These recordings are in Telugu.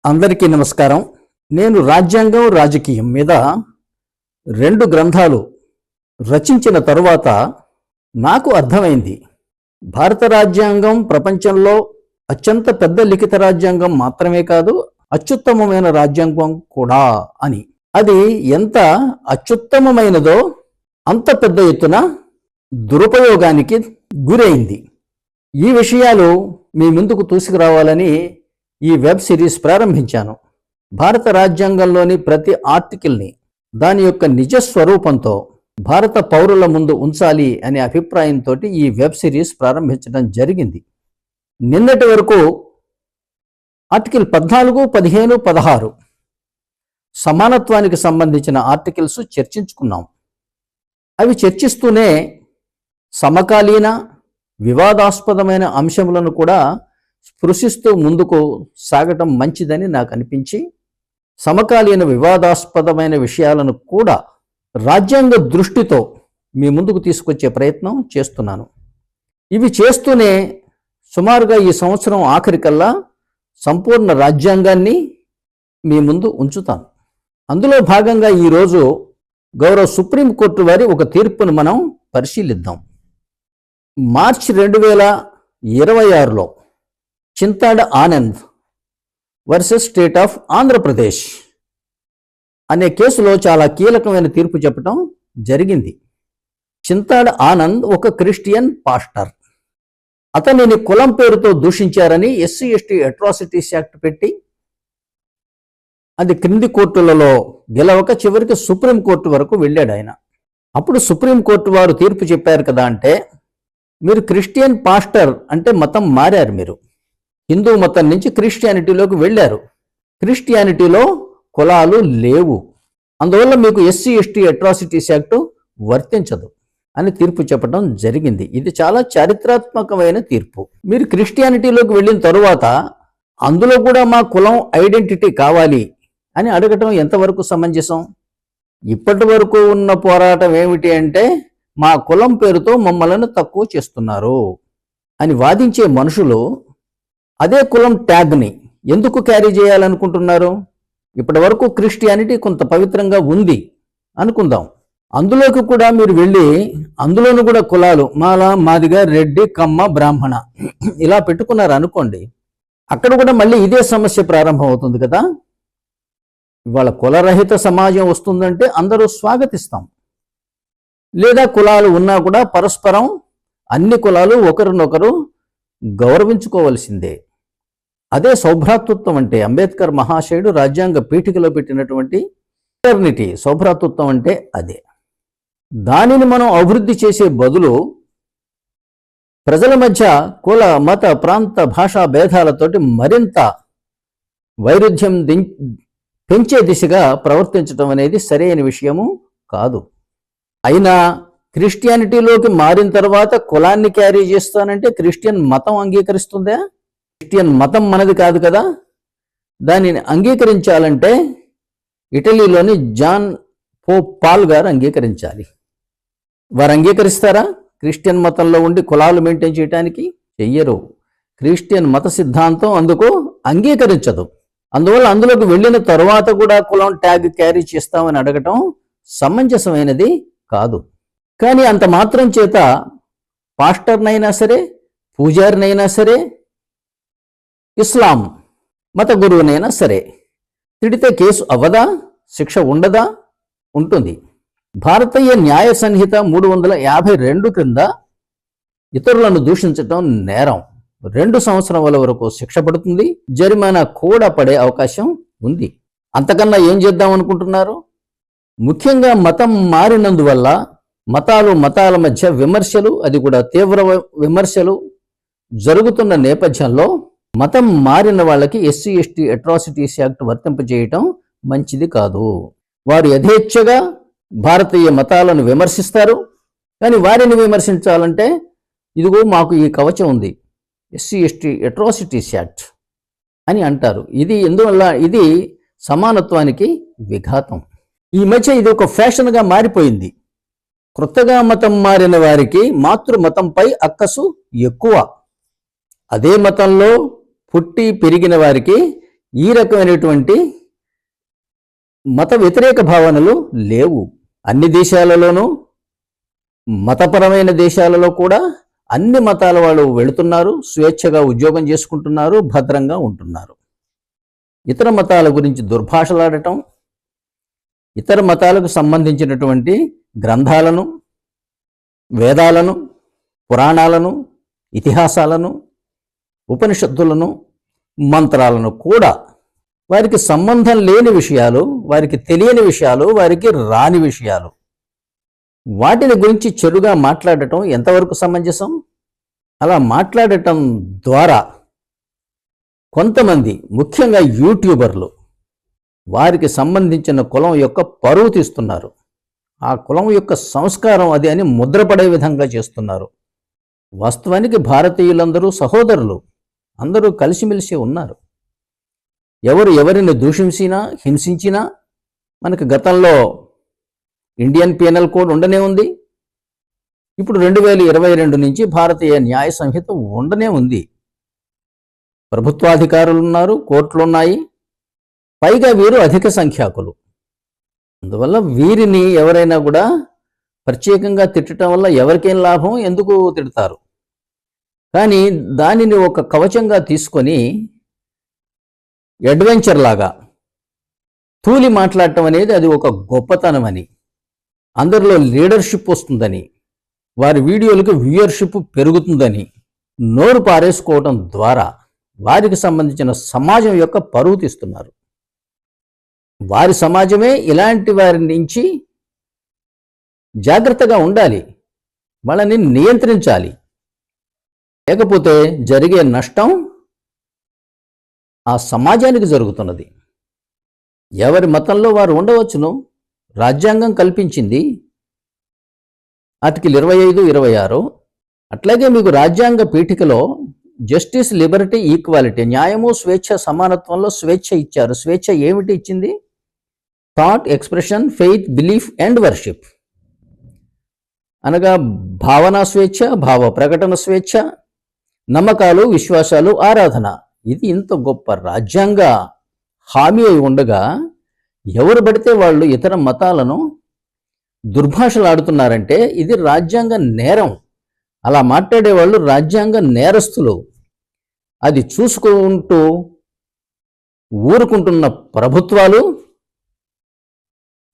అందరికీ నమస్కారం. నేను రాజ్యాంగం రాజకీయం మీద 2 గ్రంథాలు రచించిన తరువాత నాకు అర్థమైంది, భారత రాజ్యాంగం ప్రపంచంలో అత్యంత పెద్ద లిఖిత రాజ్యాంగం మాత్రమే కాదు, అత్యుత్తమమైన రాజ్యాంగం కూడా అని. అది ఎంత అత్యుత్తమమైనదో అంత పెద్ద ఎత్తున దురుపయోగానికి గురైంది. ఈ విషయాలు మీ ముందుకు తీసుకురావాలని ఈ వెబ్ సిరీస్ ప్రారంభించాను. భారత రాజ్యాంగంలోని ప్రతి ఆర్టికల్ని దాని యొక్క నిజ స్వరూపంతో భారత పౌరుల ముందు ఉంచాలి అనే అభిప్రాయంతో ఈ వెబ్ సిరీస్ ప్రారంభించడం జరిగింది. నిన్నటి వరకు ఆర్టికల్ 14, 15, 16 సమానత్వానికి సంబంధించిన ఆర్టికల్స్ చర్చించుకున్నాం. అవి చర్చిస్తూనే సమకాలీన వివాదాస్పదమైన అంశములను కూడా స్పృశిస్తూ ముందుకు సాగటం మంచిదని నాకు అనిపించి, సమకాలీన వివాదాస్పదమైన విషయాలను కూడా రాజ్యాంగ దృష్టితో మీ ముందుకు తీసుకొచ్చే ప్రయత్నం చేస్తున్నాను. ఇవి చేస్తూనే సుమారుగా ఈ సంవత్సరం ఆఖరికల్లా సంపూర్ణ రాజ్యాంగాన్ని మీ ముందు ఉంచుతాను. అందులో భాగంగా ఈరోజు గౌరవ సుప్రీంకోర్టు వారి ఒక తీర్పును మనం పరిశీలిద్దాం. మార్చి 2026లో Chintada Anand versus state of Andhra Pradesh అనే కేసులో చాలా కీలకమైన తీర్పు చెప్పడం జరిగింది. చింతాడ ఆనంద్ ఒక క్రిస్టియన్ పాస్టర్. అతనిని కులం పేరుతో దూషించారని SC/ST అట్రాసిటీస్ యాక్ట్ పెట్టి అది క్రింది కోర్టులలో గెలవక చివరికి సుప్రీంకోర్టు వరకు వెళ్ళాడు ఆయన. అప్పుడు సుప్రీంకోర్టు వారు తీర్పు చెప్పారు కదా, అంటే మీరు క్రిస్టియన్ పాస్టర్ అంటే మతం మారారు, మీరు హిందూ మతం నుంచి క్రిస్టియానిటీలోకి వెళ్ళారు. క్రిస్టియానిటీలో కులాలు లేవు, అందువల్ల మీకు SC/ST అట్రాసిటీస్ యాక్ట్ వర్తించదు అని తీర్పు చెప్పడం జరిగింది. ఇది చాలా చారిత్రాత్మకమైన తీర్పు. మీరు క్రిస్టియానిటీలోకి వెళ్ళిన తరువాత అందులో కూడా మా కులం ఐడెంటిటీ కావాలి అని అడగటం ఎంతవరకు సమంజసం? ఇప్పటి వరకు ఉన్న పోరాటం ఏమిటి అంటే, మా కులం పేరుతో మమ్మల్ని తక్కువ చేస్తున్నారు అని వాదించే మనుషులు అదే కులం ట్యాగ్ని ఎందుకు క్యారీ చేయాలనుకుంటున్నారు? ఇప్పటి వరకు క్రిస్టియానిటీ కొంత పవిత్రంగా ఉంది అనుకుందాం, అందులోకి కూడా మీరు వెళ్ళి అందులోనూ కూడా కులాలు మాదిగా, రెడ్డి, కమ్మ, బ్రాహ్మణ ఇలా పెట్టుకున్నారు అనుకోండి, అక్కడ కూడా మళ్ళీ ఇదే సమస్య ప్రారంభం అవుతుంది కదా. ఇవాళ కులరహిత సమాజం వస్తుందంటే అందరూ స్వాగతిస్తాం, లేదా కులాలు ఉన్నా కూడా పరస్పరం అన్ని కులాలు ఒకరినొకరు గౌరవించుకోవలసిందే. అదే సౌభ్రాతృత్వం అంటే. అంబేద్కర్ మహాశయుడు రాజ్యాంగ పీఠికలో పెట్టినటువంటి ఫ్రెటర్నిటీ, సౌభ్రాతృత్వం అంటే అదే. దానిని మనం అభివృద్ధి చేసే బదులు ప్రజల మధ్య కుల, మత, ప్రాంత, భాషా భేదాలతోటి మరింత వైరుధ్యం పెంచే దిశగా ప్రవర్తించడం అనేది సరైన విషయము కాదు. అయినా క్రిస్టియానిటీలోకి మారిన తర్వాత కులాన్ని క్యారీ చేస్తానంటే క్రిస్టియన్ మతం అంగీకరిస్తుందా? క్రిస్టియన్ మతం మనది కాదు కదా. దానిని అంగీకరించాలంటే ఇటలీలోని జాన్ పోప్ పాల్ గారు అంగీకరించాలి. వారు అంగీకరిస్తారా క్రిస్టియన్ మతంలో ఉండి కులాలు మెయింటైన్ చేయడానికి? చెయ్యరు. క్రిస్టియన్ మత సిద్ధాంతం అందుకు అంగీకరించదు. అందువల్ల అందులోకి వెళ్ళిన తరువాత కూడా కులం ట్యాగ్ క్యారీ చేస్తామని అడగటం సమంజసమైనది కాదు. కానీ అంత మాత్రం చేత పాస్టర్నైనా సరే, పూజారినైనా సరే, ఇస్లాం మత గురువునైనా సరే తిడితే కేసు అవ్వదా? శిక్ష ఉండదా? ఉంటుంది. భారతీయ న్యాయ సంహిత 352 క్రింద ఇతరులను దూషించటం నేరం. 2 సంవత్సరాల వరకు శిక్ష పడుతుంది, జరిమానా కూడా పడే అవకాశం ఉంది. అంతకన్నా ఏం చేద్దాం అనుకుంటున్నారు? ముఖ్యంగా మతం మారినందువల్ల మతాల మధ్య విమర్శలు, అది కూడా తీవ్ర విమర్శలు జరుగుతున్న నేపథ్యంలో మతం మారిన వాళ్ళకి SC/ST అట్రాసిటీస్ యాక్ట్ వర్తింపజేయటం మంచిది కాదు. వారు యథేచ్ఛగా భారతీయ మతాలను విమర్శిస్తారు, కానీ వారిని విమర్శించాలంటే ఇదిగో మాకు ఈ కవచం ఉంది, SC/ST అట్రాసిటీస్ యాక్ట్ అని అంటారు. ఇది ఎందువల్ల? ఇది సమానత్వానికి విఘాతం. ఈ మధ్య ఇది ఒక ఫ్యాషన్గా మారిపోయింది. క్రొత్తగా మతం మారిన వారికి మాతృమతంపై అక్కసు ఎక్కువ. అదే మతంలో పుట్టి పెరిగిన వారికి ఈ రకమైనటువంటి మత వ్యతిరేక భావనలు లేవు. అన్ని దేశాలలోనూ, మతపరమైన దేశాలలో కూడా అన్ని మతాల వాళ్ళు వెళుతున్నారు, స్వేచ్ఛగా ఉద్యోగం చేసుకుంటున్నారు, భద్రంగా ఉంటున్నారు. ఇతర మతాల గురించి దుర్భాషలాడటం, ఇతర మతాలకు సంబంధించినటువంటి గ్రంథాలను, వేదాలను, పురాణాలను, ఇతిహాసాలను, ఉపనిషత్తులను, మంత్రాలను కూడా వారికి సంబంధం లేని విషయాలు, వారికి తెలియని విషయాలు, వారికి రాని విషయాలు, వాటిని గురించి చెడుగా మాట్లాడటం ఎంతవరకు సమంజసం? అలా మాట్లాడటం ద్వారా కొంతమంది, ముఖ్యంగా యూట్యూబర్లు, వారికి సంబంధించిన కులం యొక్క పరువు తీస్తున్నారు. ఆ కులం యొక్క సంస్కారం అది అని ముద్రపడే విధంగా చేస్తున్నారు. వాస్తవానికి భారతీయులందరూ సహోదరులు, అందరూ కలిసిమెలిసి ఉన్నారు. ఎవరు ఎవరిని దూషించినా, హింసించినా, మనకు గతంలో ఇండియన్ పీనల్ కోడ్ ఉండనే ఉంది. ఇప్పుడు 2022 నుంచి భారతీయ న్యాయ సంహిత ఉండనే ఉంది. ప్రభుత్వాధికారులు ఉన్నారు, కోర్టులు ఉన్నాయి, పైగా వీరు అధిక సంఖ్యాకులు. అందువల్ల వీరిని ఎవరైనా కూడా ప్రత్యేకంగా తిట్టడం వల్ల ఎవరికేం లాభం, ఎందుకు తిడతారు? కానీ దానిని ఒక కవచంగా తీసుకొని అడ్వెంచర్ లాగా తూలి మాట్లాడటం అనేది అది ఒక గొప్పతనం అని, అందరిలో లీడర్షిప్ వస్తుందని, వారి వీడియోలకు వ్యూయర్షిప్ పెరుగుతుందని నోరు పారేసుకోవడం ద్వారా వారికి సంబంధించిన సమాజం యొక్క పరువు తీస్తున్నారు. వారి సమాజమే ఇలాంటి వారి నుంచి జాగ్రత్తగా ఉండాలి, వాళ్ళని నియంత్రించాలి. లేకపోతే జరిగే నష్టం ఆ సమాజానికి జరుగుతున్నది. ఎవరి మతంలో వారు ఉండవచ్చును, రాజ్యాంగం కల్పించింది, ఆర్టికల్ 25, 26. అట్లాగే మీకు రాజ్యాంగ పీఠికలో జస్టిస్, లిబర్టీ, ఈక్వాలిటీ, న్యాయము, స్వేచ్ఛ, సమానత్వంలో స్వేచ్ఛ ఇచ్చారు. స్వేచ్ఛ ఏమిటి ఇచ్చింది? Thought, expression, faith, belief and worship, అనగా భావనా స్వేచ్ఛ, భావ ప్రకటన స్వేచ్ఛ, నమ్మకాలు, విశ్వాసాలు, ఆరాధన. ఇది ఇంత గొప్ప రాజ్యాంగ హామీ అయి ఉండగా ఎవరు పడితే వాళ్ళు ఇతర మతాలను దుర్భాషలాడుతున్నారంటే ఇది రాజ్యాంగ నేరం. అలా మాట్లాడే వాళ్ళు రాజ్యాంగ నేరస్తులు. అది చూసుకుంటూ ఊరుకుంటున్న ప్రభుత్వాలు,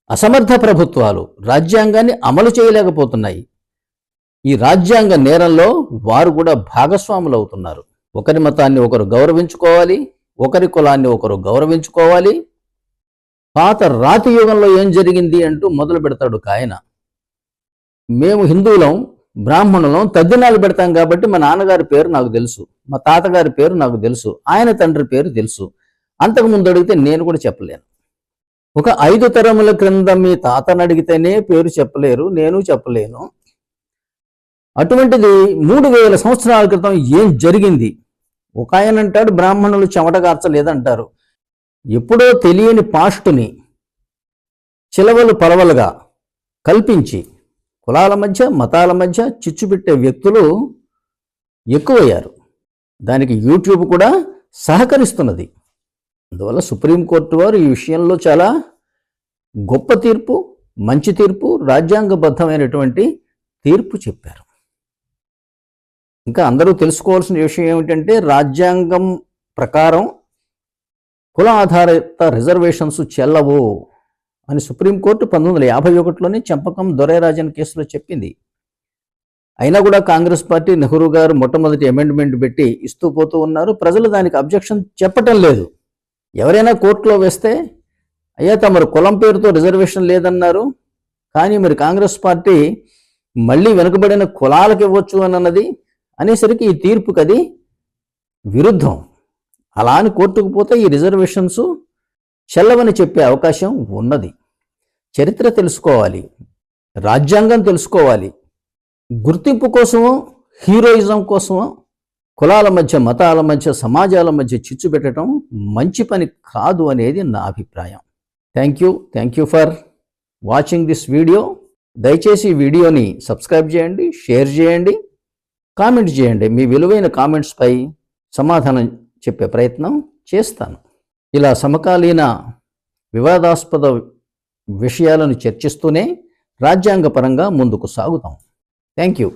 అసమర్థ ప్రభుత్వాలు రాజ్యాంగాన్ని అమలు చేయలేకపోతున్నాయి. ఈ రాజ్యాంగ నేరంలో వారు కూడా భాగస్వాములు అవుతున్నారు. ఒకరి మతాన్ని ఒకరు గౌరవించుకోవాలి, ఒకరి కులాన్ని ఒకరు గౌరవించుకోవాలి. పాత రాతి యుగంలో ఏం జరిగింది అంటూ మొదలు పెడతాడు కాయన. మేము హిందువులం, బ్రాహ్మణులం, తద్దినాలు పెడతాం కాబట్టి మా నాన్నగారి పేరు నాకు తెలుసు, మా తాతగారి పేరు నాకు తెలుసు, ఆయన తండ్రి పేరు తెలుసు. అంతకుముందు అడిగితే నేను కూడా చెప్పలేను. ఒక 5 తరముల క్రింద మీ తాతను అడిగితేనే పేరు చెప్పలేరు, నేను చెప్పలేను. అటువంటిది 3000 సంవత్సరాల క్రితం ఏం జరిగింది? ఒక ఆయన అంటాడు బ్రాహ్మణులు చెమట కార్చలేదంటారు. ఎప్పుడో తెలియని పాస్టుని చిలవలు పలవలుగా కల్పించి కులాల మధ్య, మతాల మధ్య చిచ్చు పెట్టే వ్యక్తులు ఎక్కువయ్యారు. దానికి యూట్యూబ్ కూడా సహకరిస్తున్నది. అందువల్ల సుప్రీంకోర్టు వారు ఈ విషయంలో చాలా గొప్ప తీర్పు, మంచి తీర్పు, రాజ్యాంగబద్ధమైనటువంటి తీర్పు చెప్పారు. ఇంకా అందరూ తెలుసుకోవాల్సిన విషయం ఏమిటంటే రాజ్యాంగం ప్రకారం కుల ఆధారిత రిజర్వేషన్స్ చెల్లవు అని సుప్రీంకోర్టు 1951లోనే చెంపకం దొరైరాజన్ కేసులో చెప్పింది. అయినా కూడా కాంగ్రెస్ పార్టీ, నెహ్రూ గారు మొట్టమొదటి అమెండ్మెంట్ పెట్టి ఇస్తూ పోతూ ఉన్నారు. ప్రజలు దానికి అబ్జెక్షన్ చెప్పటం లేదు. ఎవరైనా కోర్టులో వేస్తే అయ్యా తమరు కులం పేరుతో రిజర్వేషన్ లేదన్నారు, కానీ మరి కాంగ్రెస్ పార్టీ మళ్ళీ వెనుకబడిన కులాలకు ఇవ్వచ్చు అని అన్నది అనేసరికి ఈ తీర్పుకి అది విరుద్ధం. అలా అని కోర్టుకు పోతే ఈ రిజర్వేషన్స్ చెల్లవని చెప్పే అవకాశం ఉన్నది. చరిత్ర తెలుసుకోవాలి, రాజ్యాంగం తెలుసుకోవాలి. గుర్తింపు కోసమో, హీరోయిజం కోసమో కులాల మధ్య, మతాల మధ్య, సమాజాల మధ్య చిచ్చు పెట్టడం మంచి పని కాదు అనేది నా అభిప్రాయం. Thank you for watching this video. దయచేసి ఈ వీడియోని సబ్స్క్రైబ్ చేయండి, షేర్ చేయండి, కామెంట్ చేయండి. మీ విలువైన కామెంట్స్పై సమాధానం చెప్పే ప్రయత్నం చేస్తాను. ఇలా సమకాలీన వివాదాస్పద విషయాలను చర్చిస్తూనే రాజ్యాంగపరంగా ముందుకు సాగుతాం. Thank you.